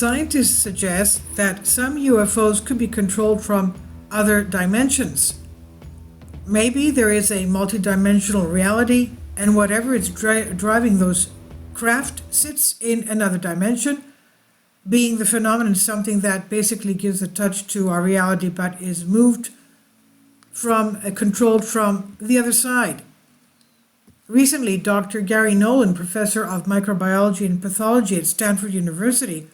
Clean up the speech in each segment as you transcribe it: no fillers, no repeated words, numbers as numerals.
Scientists suggest that some UFOs could be controlled from other dimensions. Maybe there is a multidimensional reality, and whatever is driving those craft sits in another dimension, being the phenomenon something that basically gives a touch to our reality but is moved from, controlled from the other side. Recently, Dr. Gary Nolan, professor of microbiology and pathology at Stanford University,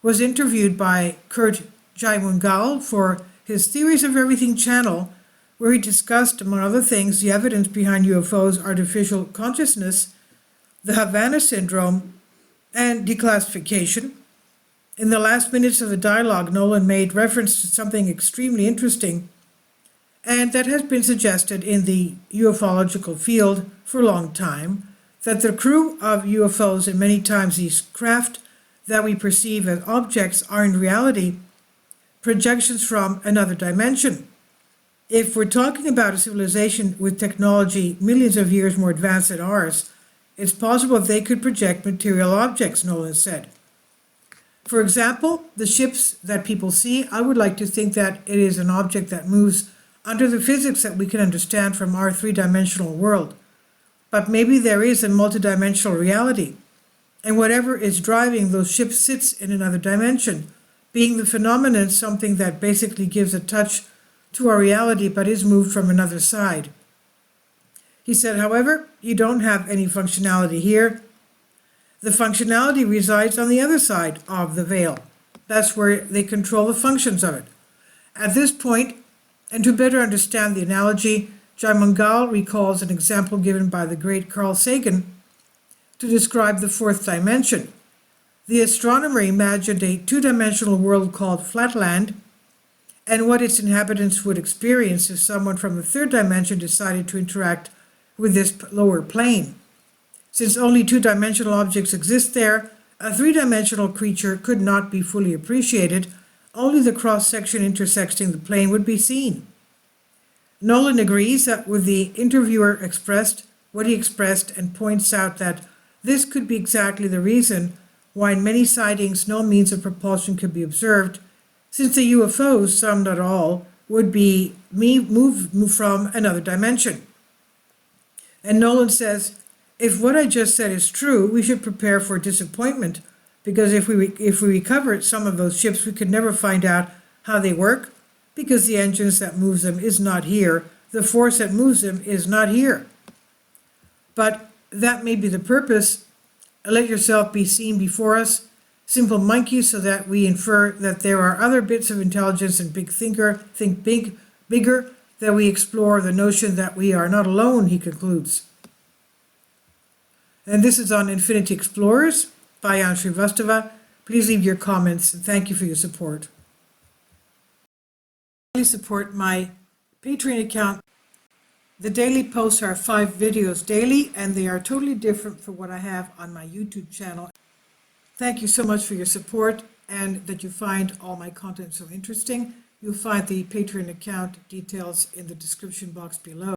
was interviewed by Kurt Jaimungal for his Theories of Everything channel, where he discussed, among other things, the evidence behind UFOs, artificial consciousness, the Havana syndrome, and declassification. In the last minutes of the dialogue, Nolan made reference to something extremely interesting and that has been suggested in the ufological field for a long time, that the crew of UFOs and many times these craft that we perceive as objects are in reality projections from another dimension. If we're talking about a civilization with technology millions of years more advanced than ours, it's possible they could project material objects, Nolan said. For example, the ships that people see, I would like to think that it is an object that moves under the physics that we can understand from our three-dimensional world. But maybe there is a multidimensional reality, and whatever is driving those ships sits in another dimension, being the phenomenon something that basically gives a touch to our reality but is moved from another side. He said, however, you don't have any functionality here. The functionality resides on the other side of the veil. That's where they control the functions of it. At this point, and to better understand the analogy, Jaimungal recalls an example given by the great Carl Sagan to describe the fourth dimension. The astronomer imagined a two-dimensional world called Flatland, and what its inhabitants would experience if someone from the third dimension decided to interact with this lower plane. Since only two-dimensional objects exist there, a three-dimensional creature could not be fully appreciated. Only the cross-section intersecting the plane would be seen. Nolan agrees that with the interviewer expressed what he expressed and points out that this could be exactly the reason why in many sightings no means of propulsion could be observed, since the UFOs, some not all, would be moved from another dimension. And Nolan says, if what I just said is true, we should prepare for disappointment, because if we recover some of those ships, we could never find out how they work, because the engines that moves them is not here. The force that moves them is not here. But that may be the purpose. Let yourself be seen before us, simple monkey, so that we infer that there are other bits of intelligence and big thinker, think big, bigger, that we explore the notion that we are not alone, he concludes. And this is on Infinity Explorers by Ann Srivastava. Please leave your comments, and thank you for your support. Please support my Patreon account. The daily posts are 5 videos daily, and they are totally different from what I have on my YouTube channel. Thank you so much for your support and that you find all my content so interesting. You'll find the Patreon account details in the description box below.